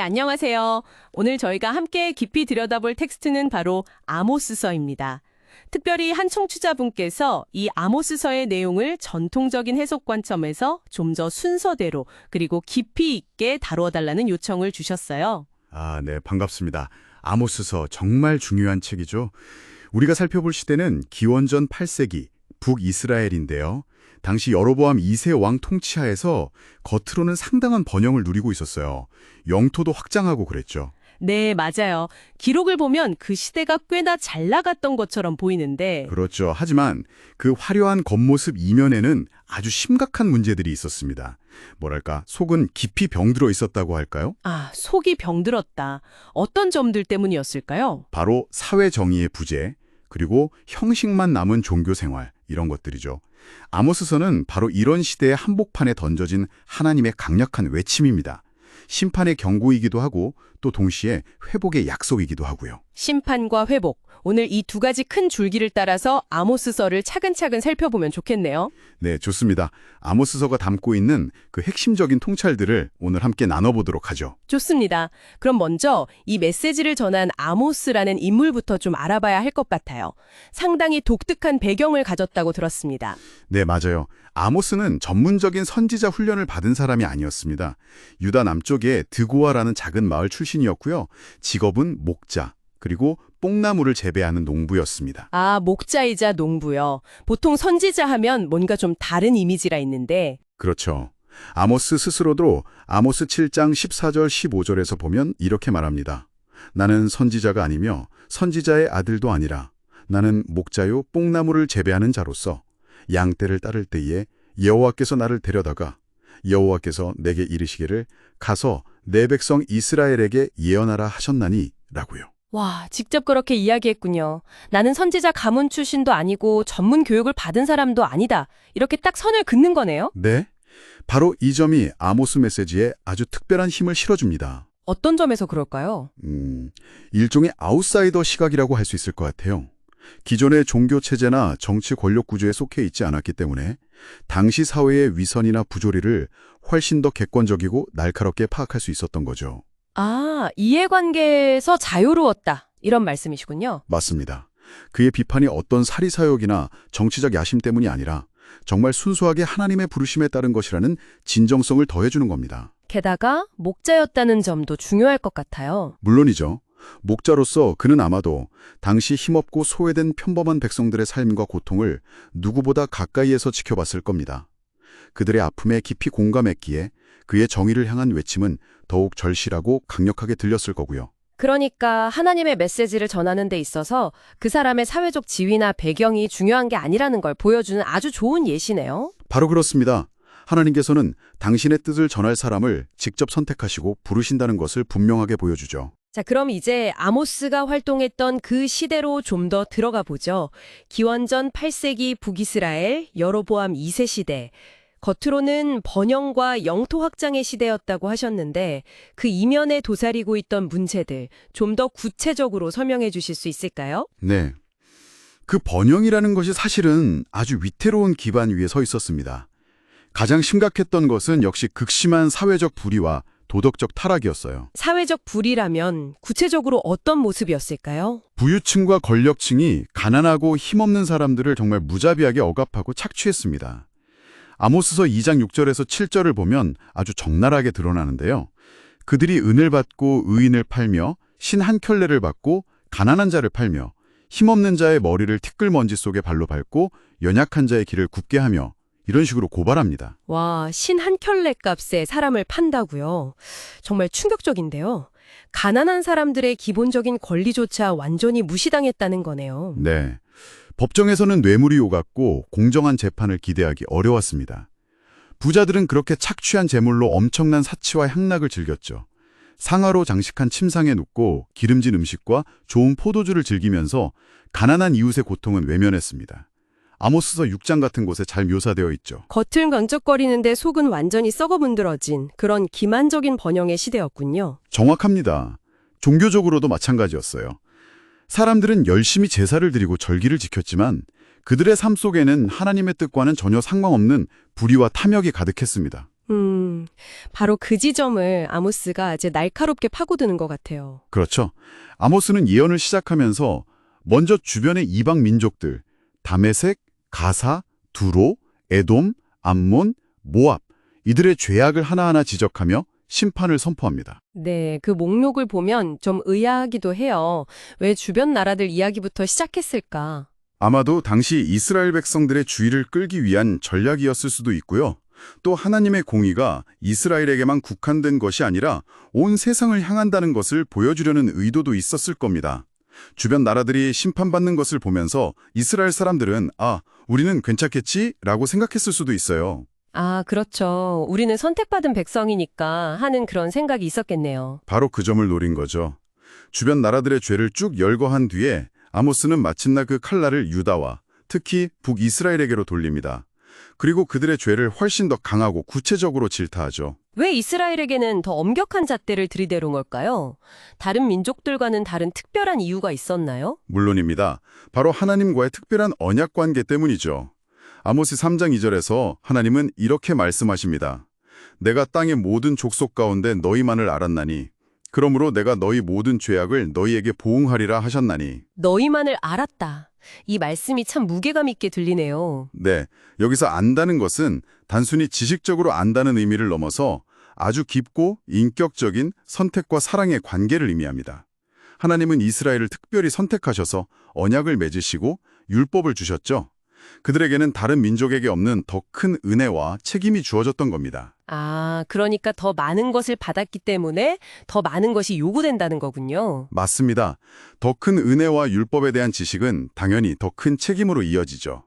안녕하세요. 오늘 저희가 함께 깊이 들여다볼 텍스트는 바로 아모스서입니다. 특별히 한 청취자분께서 이 아모스서의 내용을 전통적인 해석 관점에서 좀 더 순서대로 그리고 깊이 있게 다루어달라는 요청을 주셨어요. 네, 반갑습니다. 아모스서 정말 중요한 책이죠. 우리가 살펴볼 시대는 기원전 8세기 북이스라엘인데요. 당시 여로보암 2세 왕 통치하에서 겉으로는 상당한 번영을 누리고 있었어요. 영토도 확장하고 그랬죠. 네, 맞아요. 기록을 보면 그 시대가 꽤나 잘 나갔던 것처럼 보이는데 그렇죠. 하지만 그 화려한 겉모습 이면에는 아주 심각한 문제들이 있었습니다. 뭐랄까, 속은 깊이 병들어 있었다고 할까요? 속이 병들었다. 어떤 점들 때문이었을까요? 바로 사회 정의의 부재, 그리고 형식만 남은 종교 생활, 이런 것들이죠. 아모스서는 바로 이런 시대의 한복판에 던져진 하나님의 강력한 외침입니다. 심판의 경고이기도 하고 또 동시에 회복의 약속이기도 하고요. 심판과 회복. 오늘 이 두 가지 큰 줄기를 따라서 아모스서를 차근차근 살펴보면 좋겠네요. 네, 좋습니다. 아모스서가 담고 있는 그 핵심적인 통찰들을 오늘 함께 나눠보도록 하죠. 좋습니다. 그럼 먼저 이 메시지를 전한 아모스라는 인물부터 좀 알아봐야 할 것 같아요. 상당히 독특한 배경을 가졌다고 들었습니다. 네, 맞아요. 아모스는 전문적인 선지자 훈련을 받은 사람이 아니었습니다. 유다 남쪽의 드고아라는 작은 마을 출신이었고요. 직업은 목자, 그리고 뽕나무를 재배하는 농부였습니다. 목자이자 농부요. 보통 선지자 하면 뭔가 좀 다른 이미지가 있는데 그렇죠. 아모스 스스로도 아모스 7장 14절 15절에서 보면 이렇게 말합니다. 나는 선지자가 아니며 선지자의 아들도 아니라 나는 목자요 뽕나무를 재배하는 자로서 양떼를 따를 때에 여호와께서 나를 데려다가 여호와께서 내게 이르시기를 가서 내 백성 이스라엘에게 예언하라 하셨나니 라고요. 와, 직접 그렇게 이야기했군요. 나는 선지자 가문 출신도 아니고 전문 교육을 받은 사람도 아니다. 이렇게 딱 선을 긋는 거네요? 네, 바로 이 점이 아모스 메시지에 아주 특별한 힘을 실어줍니다. 어떤 점에서 그럴까요? 일종의 아웃사이더 시각이라고 할 수 있을 것 같아요. 기존의 종교체제나 정치 권력 구조에 속해 있지 않았기 때문에 당시 사회의 위선이나 부조리를 훨씬 더 객관적이고 날카롭게 파악할 수 있었던 거죠. 이해관계에서 자유로웠다. 이런 말씀이시군요. 맞습니다. 그의 비판이 어떤 사리사욕이나 정치적 야심 때문이 아니라 정말 순수하게 하나님의 부르심에 따른 것이라는 진정성을 더해주는 겁니다. 게다가 목자였다는 점도 중요할 것 같아요. 물론이죠. 목자로서 그는 아마도 당시 힘없고 소외된 평범한 백성들의 삶과 고통을 누구보다 가까이에서 지켜봤을 겁니다. 그들의 아픔에 깊이 공감했기에 그의 정의를 향한 외침은 더욱 절실하고 강력하게 들렸을 거고요. 그러니까 하나님의 메시지를 전하는 데 있어서 그 사람의 사회적 지위나 배경이 중요한 게 아니라는 걸 보여주는 아주 좋은 예시네요. 바로 그렇습니다. 하나님께서는 당신의 뜻을 전할 사람을 직접 선택하시고 부르신다는 것을 분명하게 보여주죠. 자, 그럼 이제 아모스가 활동했던 그 시대로 좀 더 들어가 보죠. 기원전 8세기 북이스라엘 여로보암 2세 시대. 겉으로는 번영과 영토 확장의 시대였다고 하셨는데 그 이면에 도사리고 있던 문제들 좀 더 구체적으로 설명해 주실 수 있을까요? 네. 그 번영이라는 것이 사실은 아주 위태로운 기반 위에 서 있었습니다. 가장 심각했던 것은 역시 극심한 사회적 불의와 도덕적 타락이었어요. 사회적 불의라면 구체적으로 어떤 모습이었을까요? 부유층과 권력층이 가난하고 힘없는 사람들을 정말 무자비하게 억압하고 착취했습니다. 아모스서 2장 6절에서 7절을 보면 아주 적나라하게 드러나는데요. 그들이 은을 받고 의인을 팔며 신 한 켤레를 받고 가난한 자를 팔며 힘없는 자의 머리를 티끌먼지 속에 발로 밟고 연약한 자의 길을 굽게 하며 이런 식으로 고발합니다. 와, 신 한 켤레 값에 사람을 판다고요? 정말 충격적인데요. 가난한 사람들의 기본적인 권리조차 완전히 무시당했다는 거네요. 네. 법정에서는 뇌물이 오갔고 공정한 재판을 기대하기 어려웠습니다. 부자들은 그렇게 착취한 재물로 엄청난 사치와 향락을 즐겼죠. 상아로 장식한 침상에 눕고 기름진 음식과 좋은 포도주를 즐기면서 가난한 이웃의 고통은 외면했습니다. 아모스서 6장 같은 곳에 잘 묘사되어 있죠. 겉은 강적거리는데 속은 완전히 썩어 문드러진 그런 기만적인 번영의 시대였군요. 정확합니다. 종교적으로도 마찬가지였어요. 사람들은 열심히 제사를 드리고 절기를 지켰지만 그들의 삶 속에는 하나님의 뜻과는 전혀 상관없는 불의와 탐욕이 가득했습니다. 바로 그 지점을 아모스가 이제 날카롭게 파고드는 것 같아요. 그렇죠. 아모스는 예언을 시작하면서 먼저 주변의 이방 민족들, 다메섹, 가사, 두로, 에돔, 암몬, 모압, 이들의 죄악을 하나하나 지적하며 심판을 선포합니다. 네, 그 목록을 보면 좀 의아하기도 해요. 왜 주변 나라들 이야기부터 시작했을까? 아마도 당시 이스라엘 백성들의 주의를 끌기 위한 전략이었을 수도 있고요. 또 하나님의 공의가 이스라엘에게만 국한된 것이 아니라 온 세상을 향한다는 것을 보여주려는 의도도 있었을 겁니다. 주변 나라들이 심판받는 것을 보면서 이스라엘 사람들은 우리는 괜찮겠지? 라고 생각했을 수도 있어요. 아, 그렇죠. 우리는 선택받은 백성이니까 하는 그런 생각이 있었겠네요. 바로 그 점을 노린 거죠. 주변 나라들의 죄를 쭉 열거한 뒤에 아모스는 마침내 그 칼날을 유다와 특히 북이스라엘에게로 돌립니다. 그리고 그들의 죄를 훨씬 더 강하고 구체적으로 질타하죠. 왜 이스라엘에게는 더 엄격한 잣대를 들이대는 걸까요? 다른 민족들과는 다른 특별한 이유가 있었나요? 물론입니다. 바로 하나님과의 특별한 언약 관계 때문이죠. 아모스 3장 2절에서 하나님은 이렇게 말씀하십니다. 내가 땅의 모든 족속 가운데 너희만을 알았나니 그러므로 내가 너희 모든 죄악을 너희에게 보응하리라 하셨나니. 너희만을 알았다. 이 말씀이 참 무게감 있게 들리네요. 네, 여기서 안다는 것은 단순히 지식적으로 안다는 의미를 넘어서 아주 깊고 인격적인 선택과 사랑의 관계를 의미합니다. 하나님은 이스라엘을 특별히 선택하셔서 언약을 맺으시고 율법을 주셨죠. 그들에게는 다른 민족에게 없는 더 큰 은혜와 책임이 주어졌던 겁니다. 아, 그러니까 더 많은 것을 받았기 때문에 더 많은 것이 요구된다는 거군요. 맞습니다. 더 큰 은혜와 율법에 대한 지식은 당연히 더 큰 책임으로 이어지죠.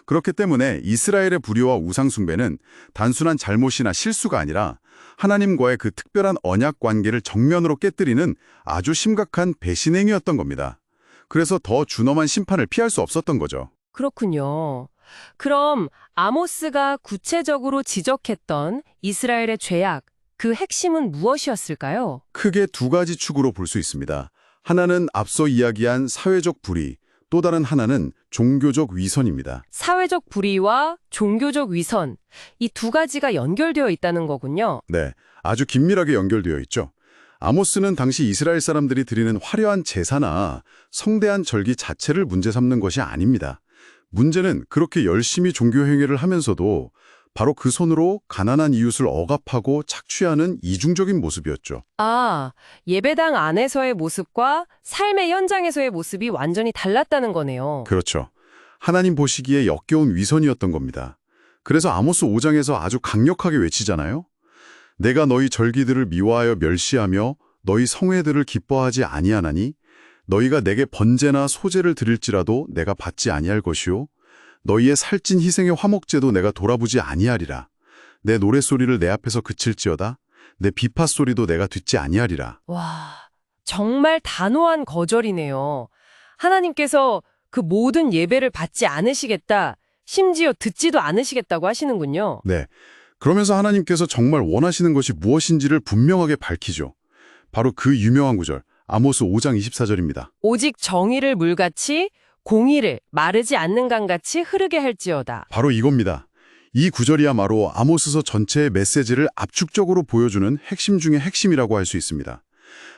그렇기 때문에 이스라엘의 불의와 우상 숭배는 단순한 잘못이나 실수가 아니라 하나님과의 그 특별한 언약 관계를 정면으로 깨뜨리는 아주 심각한 배신 행위였던 겁니다. 그래서 더 준엄한 심판을 피할 수 없었던 거죠. 그렇군요. 그럼 아모스가 구체적으로 지적했던 이스라엘의 죄악, 그 핵심은 무엇이었을까요? 크게 두 가지 축으로 볼 수 있습니다. 하나는 앞서 이야기한 사회적 불의, 또 다른 하나는 종교적 위선입니다. 사회적 불의와 종교적 위선, 이 두 가지가 연결되어 있다는 거군요. 네, 아주 긴밀하게 연결되어 있죠. 아모스는 당시 이스라엘 사람들이 드리는 화려한 제사나 성대한 절기 자체를 문제 삼는 것이 아닙니다. 문제는 그렇게 열심히 종교 행위를 하면서도 바로 그 손으로 가난한 이웃을 억압하고 착취하는 이중적인 모습이었죠. 아, 예배당 안에서의 모습과 삶의 현장에서의 모습이 완전히 달랐다는 거네요. 그렇죠. 하나님 보시기에 역겨운 위선이었던 겁니다. 그래서 아모스 5장에서 아주 강력하게 외치잖아요. 내가 너희 절기들을 미워하여 멸시하며 너희 성회들을 기뻐하지 아니하나니 너희가 내게 번제나 소제를 드릴지라도 내가 받지 아니할 것이요 너희의 살찐 희생의 화목제도 내가 돌아보지 아니하리라. 내 노랫소리를 내 앞에서 그칠지어다. 내 비파소리도 내가 듣지 아니하리라. 와, 정말 단호한 거절이네요. 하나님께서 그 모든 예배를 받지 않으시겠다, 심지어 듣지도 않으시겠다고 하시는군요. 네. 그러면서 하나님께서 정말 원하시는 것이 무엇인지를 분명하게 밝히죠. 바로 그 유명한 구절, 아모스 5장 24절입니다. 오직 정의를 물같이 공의를 마르지 않는 강같이 흐르게 할지어다. 바로 이겁니다. 이 구절이야말로 아모스서 전체의 메시지를 압축적으로 보여주는 핵심 중의 핵심이라고 할 수 있습니다.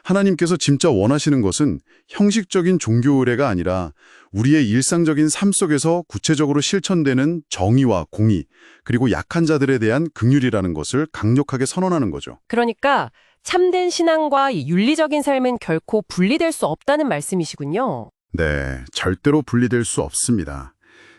하나님께서 진짜 원하시는 것은 형식적인 종교 의례가 아니라 우리의 일상적인 삶 속에서 구체적으로 실천되는 정의와 공의, 그리고 약한 자들에 대한 긍휼이라는 것을 강력하게 선언하는 거죠. 그러니까 참된 신앙과 이 윤리적인 삶은 결코 분리될 수 없다는 말씀이시군요. 네, 절대로 분리될 수 없습니다.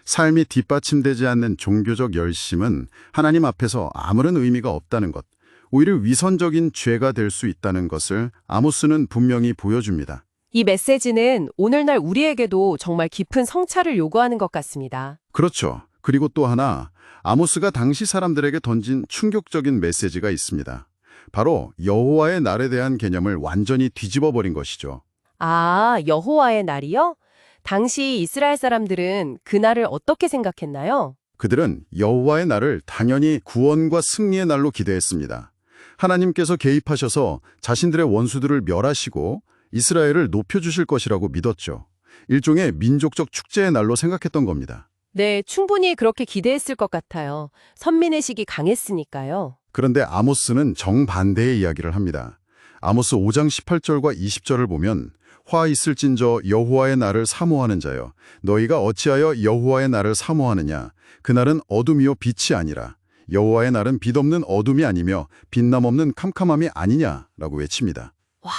삶이 뒷받침되지 않는 종교적 열심은 하나님 앞에서 아무런 의미가 없다는 것, 오히려 위선적인 죄가 될 수 있다는 것을 아모스는 분명히 보여줍니다. 이 메시지는 오늘날 우리에게도 정말 깊은 성찰을 요구하는 것 같습니다. 그렇죠. 그리고 또 하나, 아모스가 당시 사람들에게 던진 충격적인 메시지가 있습니다. 바로 여호와의 날에 대한 개념을 완전히 뒤집어 버린 것이죠. 아, 여호와의 날이요? 당시 이스라엘 사람들은 그 날을 어떻게 생각했나요? 그들은 여호와의 날을 당연히 구원과 승리의 날로 기대했습니다. 하나님께서 개입하셔서 자신들의 원수들을 멸하시고 이스라엘을 높여주실 것이라고 믿었죠. 일종의 민족적 축제의 날로 생각했던 겁니다. 네, 충분히 그렇게 기대했을 것 같아요. 선민의식이 강했으니까요. 그런데 아모스는 정반대의 이야기를 합니다. 아모스 5장 18절과 20절을 보면 화 있을진저 여호와의 날을 사모하는 자여 너희가 어찌하여 여호와의 날을 사모하느냐 그날은 어둠이요 빛이 아니라 여호와의 날은 빛 없는 어둠이 아니며 빛남 없는 캄캄함이 아니냐라고 외칩니다. 와,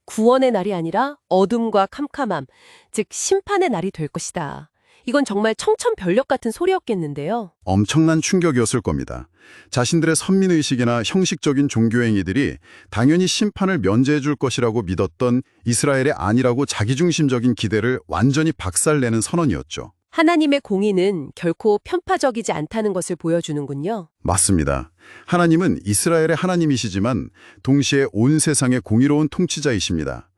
구원의 날이 아니라 어둠과 캄캄함, 즉 심판의 날이 될 것이다. 이건 정말 청천벽력 같은 소리였겠는데요. 엄청난 충격이었을 겁니다. 자신들의 선민의식이나 형식적인 종교행위들이 당연히 심판을 면제해 줄 것이라고 믿었던 이스라엘의 아니라고 자기중심적인 기대를 완전히 박살내는 선언이었죠. 하나님의 공의는 결코 편파적이지 않다는 것을 보여주는군요. 맞습니다. 하나님은 이스라엘의 하나님이시지만 동시에 온 세상의 공의로운 통치자이십니다.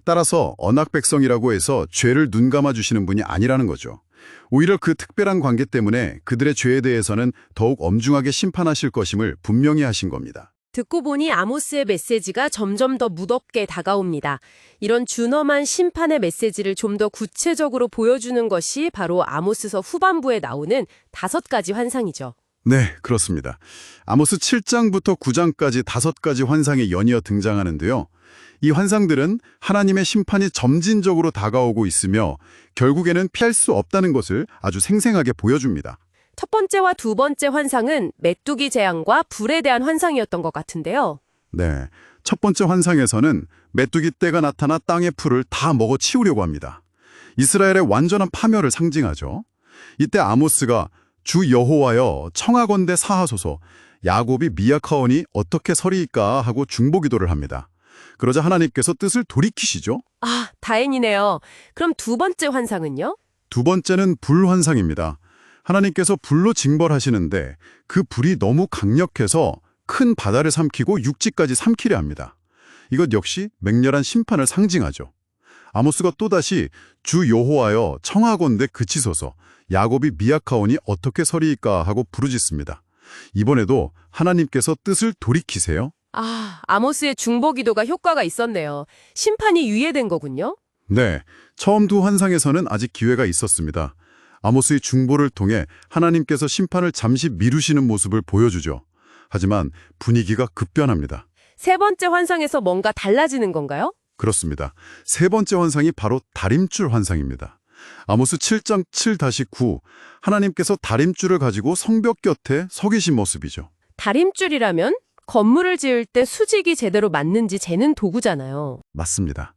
따라서 언약 백성이라고 해서 죄를 눈감아 주시는 분이 아니라는 거죠. 오히려 그 특별한 관계 때문에 그들의 죄에 대해서는 더욱 엄중하게 심판하실 것임을 분명히 하신 겁니다. 듣고 보니 아모스의 메시지가 점점 더 무겁게 다가옵니다. 이런 준엄한 심판의 메시지를 좀 더 구체적으로 보여주는 것이 바로 아모스서 후반부에 나오는 5가지 환상이죠. 네, 그렇습니다. 아모스 7장부터 9장까지 5가지 환상이 연이어 등장하는데요. 이 환상들은 하나님의 심판이 점진적으로 다가오고 있으며 결국에는 피할 수 없다는 것을 아주 생생하게 보여줍니다. 첫 번째와 두 번째 환상은 메뚜기 재앙과 불에 대한 환상이었던 것 같은데요. 네, 첫 번째 환상에서는 메뚜기 떼가 나타나 땅의 풀을 다 먹어치우려고 합니다. 이스라엘의 완전한 파멸을 상징하죠. 이때 아모스가 주 여호와여 청하건대 사하소서 야곱이 미약하오니 어떻게 서리이까 하고 중보기도를 합니다. 그러자 하나님께서 뜻을 돌이키시죠. 아, 다행이네요. 그럼 두 번째 환상은요? 두 번째는 불 환상입니다. 하나님께서 불로 징벌하시는데 그 불이 너무 강력해서 큰 바다를 삼키고 육지까지 삼키려 합니다. 이것 역시 맹렬한 심판을 상징하죠. 아모스가 또다시 주 여호와여 청하건대 그치소서 야곱이 미약하오니 어떻게 서리이까 하고 부르짖습니다. 이번에도 하나님께서 뜻을 돌이키세요. 아, 아모스의 중보기도가 효과가 있었네요. 심판이 유예된 거군요. 네, 처음 두 환상에서는 아직 기회가 있었습니다. 아모스의 중보를 통해 하나님께서 심판을 잠시 미루시는 모습을 보여주죠. 하지만 분위기가 급변합니다. 세 번째 환상에서 뭔가 달라지는 건가요? 그렇습니다. 세 번째 환상이 바로 다림줄 환상입니다. 아모스 7장 7-9, 하나님께서 다림줄을 가지고 성벽 곁에 서 계신 모습이죠. 다림줄이라면 건물을 지을 때 수직이 제대로 맞는지 재는 도구잖아요. 맞습니다.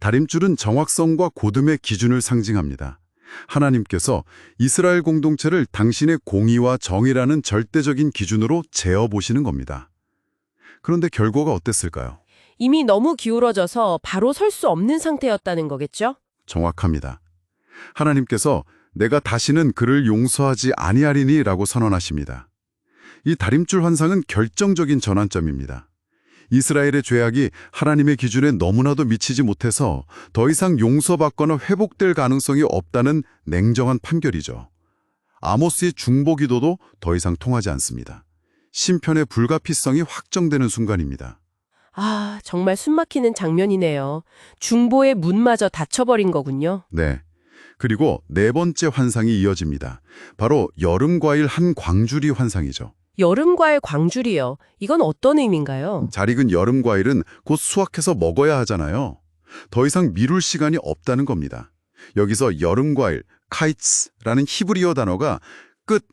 다림줄은 정확성과 고듬의 기준을 상징합니다. 하나님께서 이스라엘 공동체를 당신의 공의와 정의라는 절대적인 기준으로 재어보시는 겁니다. 그런데 결과가 어땠을까요? 이미 너무 기울어져서 바로 설 수 없는 상태였다는 거겠죠? 정확합니다. 하나님께서 내가 다시는 그를 용서하지 아니하리니 라고 선언하십니다. 이 다림줄 환상은 결정적인 전환점입니다. 이스라엘의 죄악이 하나님의 기준에 너무나도 미치지 못해서 더 이상 용서받거나 회복될 가능성이 없다는 냉정한 판결이죠. 아모스의 중보기도도 더 이상 통하지 않습니다. 심판의 불가피성이 확정되는 순간입니다. 아, 정말 숨막히는 장면이네요. 중보의 문마저 닫혀버린 거군요. 네. 그리고 네 번째 환상이 이어집니다. 바로 여름과일 한 광주리 환상이죠. 여름과일 광주리요. 이건 어떤 의미인가요? 잘 익은 여름과일은 곧 수확해서 먹어야 하잖아요. 더 이상 미룰 시간이 없다는 겁니다. 여기서 여름과일, 카이츠라는 히브리어 단어가 끝,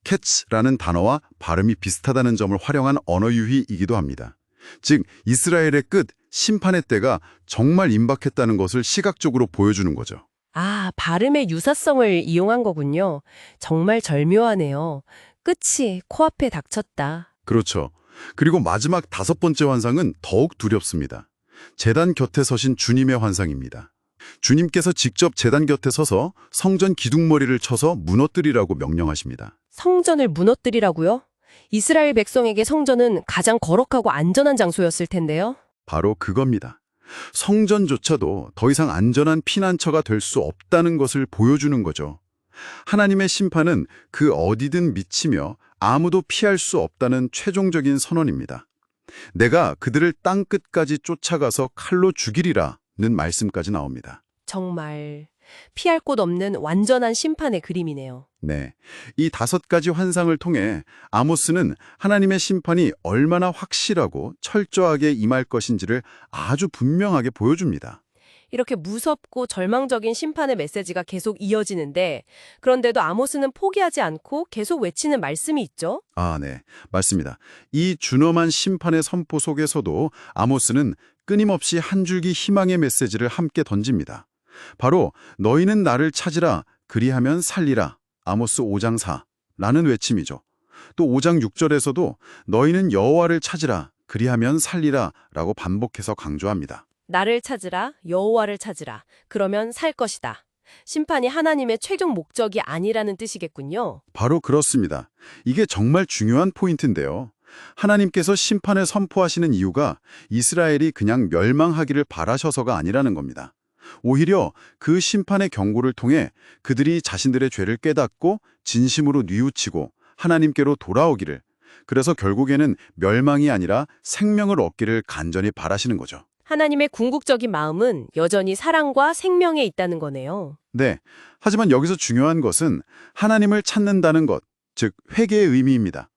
캐츠라는 단어와 발음이 비슷하다는 점을 활용한 언어 유희이기도 합니다. 즉, 이스라엘의 끝, 심판의 때가 정말 임박했다는 것을 시각적으로 보여주는 거죠. 아, 발음의 유사성을 이용한 거군요. 정말 절묘하네요. 끝이 코앞에 닥쳤다. 그렇죠. 그리고 마지막 5번째 환상은 더욱 두렵습니다. 제단 곁에 서신 주님의 환상입니다. 주님께서 직접 제단 곁에 서서 성전 기둥머리를 쳐서 무너뜨리라고 명령하십니다. 성전을 무너뜨리라고요? 이스라엘 백성에게 성전은 가장 거룩하고 안전한 장소였을 텐데요. 바로 그겁니다. 성전조차도 더 이상 안전한 피난처가 될 수 없다는 것을 보여주는 거죠. 하나님의 심판은 그 어디든 미치며 아무도 피할 수 없다는 최종적인 선언입니다. 내가 그들을 땅끝까지 쫓아가서 칼로 죽이리라는 말씀까지 나옵니다. 정말 피할 곳 없는 완전한 심판의 그림이네요. 네. 이 5가지 환상을 통해 아모스는 하나님의 심판이 얼마나 확실하고 철저하게 임할 것인지를 아주 분명하게 보여줍니다. 이렇게 무섭고 절망적인 심판의 메시지가 계속 이어지는데 그런데도 아모스는 포기하지 않고 계속 외치는 말씀이 있죠? 아, 네. 맞습니다. 이 준엄한 심판의 선포 속에서도 아모스는 끊임없이 한 줄기 희망의 메시지를 함께 던집니다. 바로 너희는 나를 찾으라 그리하면 살리라. 아모스 5장 4라는 외침이죠. 또 5장 6절에서도 너희는 여호와를 찾으라 그리하면 살리라 라고 반복해서 강조합니다. 나를 찾으라, 여호와를 찾으라. 그러면 살 것이다. 심판이 하나님의 최종 목적이 아니라는 뜻이겠군요. 바로 그렇습니다. 이게 정말 중요한 포인트인데요. 하나님께서 심판을 선포하시는 이유가 이스라엘이 그냥 멸망하기를 바라셔서가 아니라는 겁니다. 오히려 그 심판의 경고를 통해 그들이 자신들의 죄를 깨닫고 진심으로 뉘우치고 하나님께로 돌아오기를, 그래서 결국에는 멸망이 아니라 생명을 얻기를 간절히 바라시는 거죠. 하나님의 궁극적인 마음은 여전히 사랑과 생명에 있다는 거네요. 네. 하지만 여기서 중요한 것은 하나님을 찾는다는 것, 즉 회개의 의미입니다.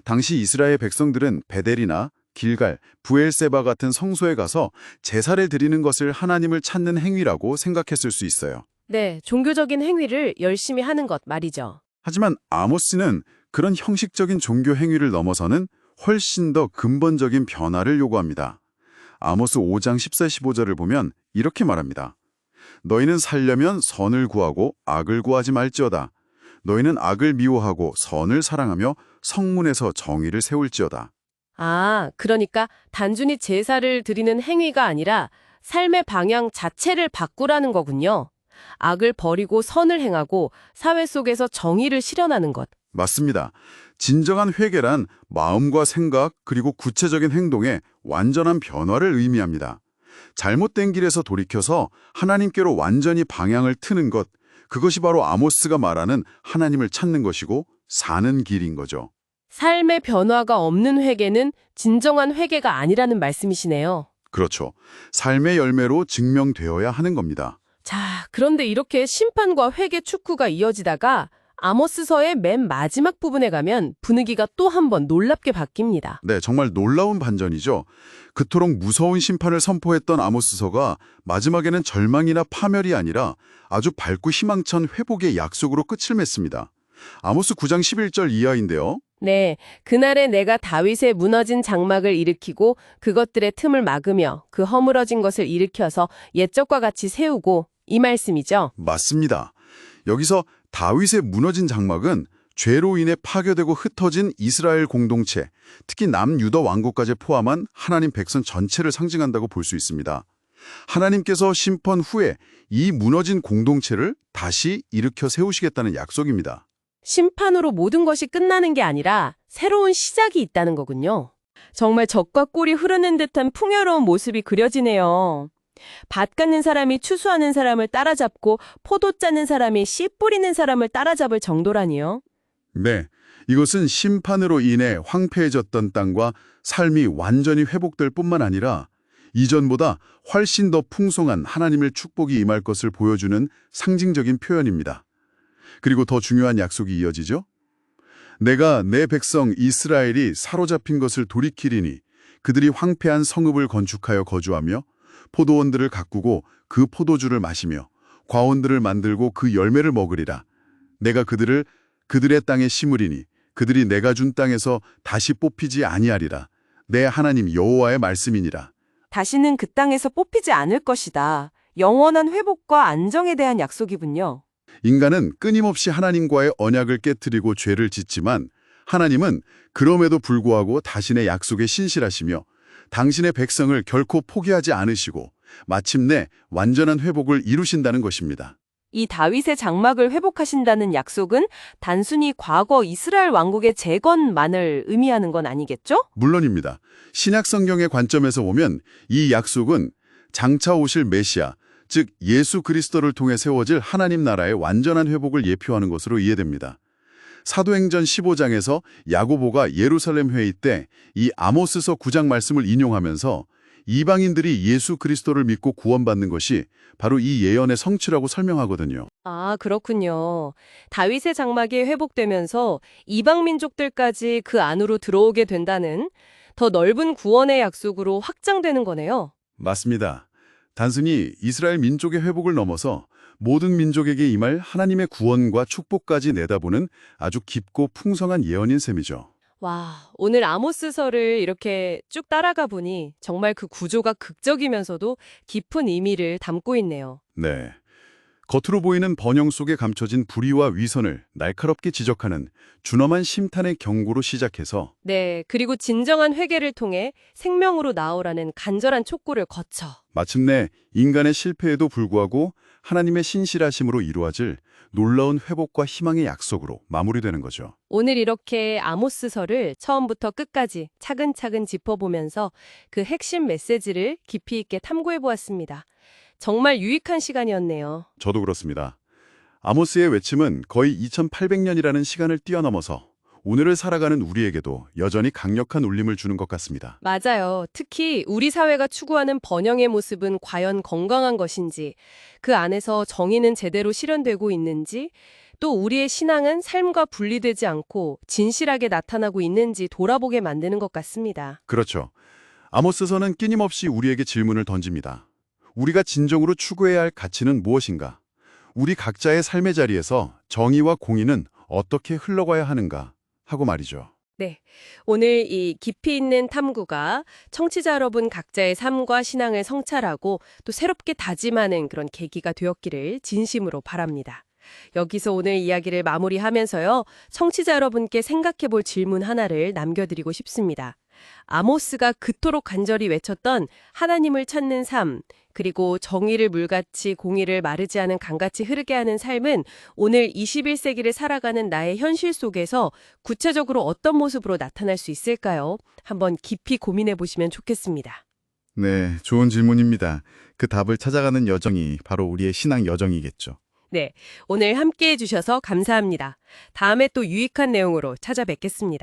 당시 이스라엘 백성들은 베델이나 길갈, 부엘세바 같은 성소에 가서 제사를 드리는 것을 하나님을 찾는 행위라고 생각했을 수 있어요. 네, 종교적인 행위를 열심히 하는 것 말이죠. 하지만 아모스는 그런 형식적인 종교 행위를 넘어서는 훨씬 더 근본적인 변화를 요구합니다. 아모스 5장 14, 15절을 보면 이렇게 말합니다. 너희는 살려면 선을 구하고 악을 구하지 말지어다. 너희는 악을 미워하고 선을 사랑하며 성문에서 정의를 세울지어다. 아, 그러니까 단순히 제사를 드리는 행위가 아니라 삶의 방향 자체를 바꾸라는 거군요. 악을 버리고 선을 행하고 사회 속에서 정의를 실현하는 것. 맞습니다. 진정한 회개란 마음과 생각 그리고 구체적인 행동에 완전한 변화를 의미합니다. 잘못된 길에서 돌이켜서 하나님께로 완전히 방향을 트는 것, 그것이 바로 아모스가 말하는 하나님을 찾는 것이고 사는 길인 거죠. 삶의 변화가 없는 회개는 진정한 회개가 아니라는 말씀이시네요. 그렇죠. 삶의 열매로 증명되어야 하는 겁니다. 자, 그런데 이렇게 심판과 회개 축구가 이어지다가 아모스서의 맨 마지막 부분에 가면 분위기가 또 한 번 놀랍게 바뀝니다. 네, 정말 놀라운 반전이죠. 그토록 무서운 심판을 선포했던 아모스서가 마지막에는 절망이나 파멸이 아니라 아주 밝고 희망찬 회복의 약속으로 끝을 맺습니다. 아모스 9장 11절 이하인데요. 네, 그날에 내가 다윗의 무너진 장막을 일으키고 그것들의 틈을 막으며 그 허물어진 것을 일으켜서 옛적과 같이 세우고, 이 말씀이죠. 맞습니다. 여기서 다윗의 무너진 장막은 죄로 인해 파괴되고 흩어진 이스라엘 공동체, 특히 남유다 왕국까지 포함한 하나님 백성 전체를 상징한다고 볼 수 있습니다. 하나님께서 심판 후에 이 무너진 공동체를 다시 일으켜 세우시겠다는 약속입니다. 심판으로 모든 것이 끝나는 게 아니라 새로운 시작이 있다는 거군요. 정말 젖과 꿀이 흐르는 듯한 풍요로운 모습이 그려지네요. 밭 갖는 사람이 추수하는 사람을 따라잡고 포도 짜는 사람이 씨 뿌리는 사람을 따라잡을 정도라니요. 네, 이것은 심판으로 인해 황폐해졌던 땅과 삶이 완전히 회복될 뿐만 아니라 이전보다 훨씬 더 풍성한 하나님의 축복이 임할 것을 보여주는 상징적인 표현입니다. 그리고 더 중요한 약속이 이어지죠. 내가 내 백성 이스라엘이 사로잡힌 것을 돌이키리니 그들이 황폐한 성읍을 건축하여 거주하며 포도원들을 가꾸고 그 포도주를 마시며 과원들을 만들고 그 열매를 먹으리라. 내가 그들의 땅에 심으리니 그들이 내가 준 땅에서 다시 뽑히지 아니하리라. 내 하나님 여호와의 말씀이니라. 다시는 그 땅에서 뽑히지 않을 것이다. 영원한 회복과 안정에 대한 약속이군요. 인간은 끊임없이 하나님과의 언약을 깨트리고 죄를 짓지만 하나님은 그럼에도 불구하고 자신의 약속에 신실하시며 당신의 백성을 결코 포기하지 않으시고 마침내 완전한 회복을 이루신다는 것입니다. 이 다윗의 장막을 회복하신다는 약속은 단순히 과거 이스라엘 왕국의 재건만을 의미하는 건 아니겠죠? 물론입니다. 신약 성경의 관점에서 보면 이 약속은 장차 오실 메시아, 즉 예수 그리스도를 통해 세워질 하나님 나라의 완전한 회복을 예표하는 것으로 이해됩니다. 사도행전 15장에서 야고보가 예루살렘 회의 때 이 아모스서 9장 말씀을 인용하면서 이방인들이 예수 그리스도를 믿고 구원받는 것이 바로 이 예언의 성취라고 설명하거든요. 아, 그렇군요. 다윗의 장막이 회복되면서 이방 민족들까지 그 안으로 들어오게 된다는 더 넓은 구원의 약속으로 확장되는 거네요. 맞습니다. 단순히 이스라엘 민족의 회복을 넘어서 모든 민족에게 임할 하나님의 구원과 축복까지 내다보는 아주 깊고 풍성한 예언인 셈이죠. 와, 오늘 아모스서를 이렇게 쭉 따라가 보니 정말 그 구조가 극적이면서도 깊은 의미를 담고 있네요. 네. 겉으로 보이는 번영 속에 감춰진 불의와 위선을 날카롭게 지적하는 준엄한 심탄의 경고로 시작해서 네, 그리고 진정한 회개를 통해 생명으로 나오라는 간절한 촉구를 거쳐. 마침내 인간의 실패에도 불구하고 하나님의 신실하심으로 이루어질 놀라운 회복과 희망의 약속으로 마무리되는 거죠. 오늘 이렇게 아모스서를 처음부터 끝까지 차근차근 짚어보면서 그 핵심 메시지를 깊이 있게 탐구해 보았습니다. 정말 유익한 시간이었네요. 저도 그렇습니다. 아모스의 외침은 거의 2800년이라는 시간을 뛰어넘어서 오늘을 살아가는 우리에게도 여전히 강력한 울림을 주는 것 같습니다. 맞아요. 특히 우리 사회가 추구하는 번영의 모습은 과연 건강한 것인지, 그 안에서 정의는 제대로 실현되고 있는지, 또 우리의 신앙은 삶과 분리되지 않고 진실하게 나타나고 있는지 돌아보게 만드는 것 같습니다. 그렇죠. 아모스서는 끊임없이 우리에게 질문을 던집니다. 우리가 진정으로 추구해야 할 가치는 무엇인가? 우리 각자의 삶의 자리에서 정의와 공의는 어떻게 흘러가야 하는가? 하고 말이죠. 네, 오늘 이 깊이 있는 탐구가 청취자 여러분 각자의 삶과 신앙을 성찰하고 또 새롭게 다짐하는 그런 계기가 되었기를 진심으로 바랍니다. 여기서 오늘 이야기를 마무리하면서요, 청취자 여러분께 생각해 볼 질문 하나를 남겨드리고 싶습니다. 아모스가 그토록 간절히 외쳤던 하나님을 찾는 삶, 그리고 정의를 물같이 공의를 마르지 않은 강같이 흐르게 하는 삶은 오늘 21세기를 살아가는 나의 현실 속에서 구체적으로 어떤 모습으로 나타날 수 있을까요? 한번 깊이 고민해 보시면 좋겠습니다. 네, 좋은 질문입니다. 그 답을 찾아가는 여정이 바로 우리의 신앙 여정이겠죠. 네, 오늘 함께해 주셔서 감사합니다. 다음에 또 유익한 내용으로 찾아뵙겠습니다.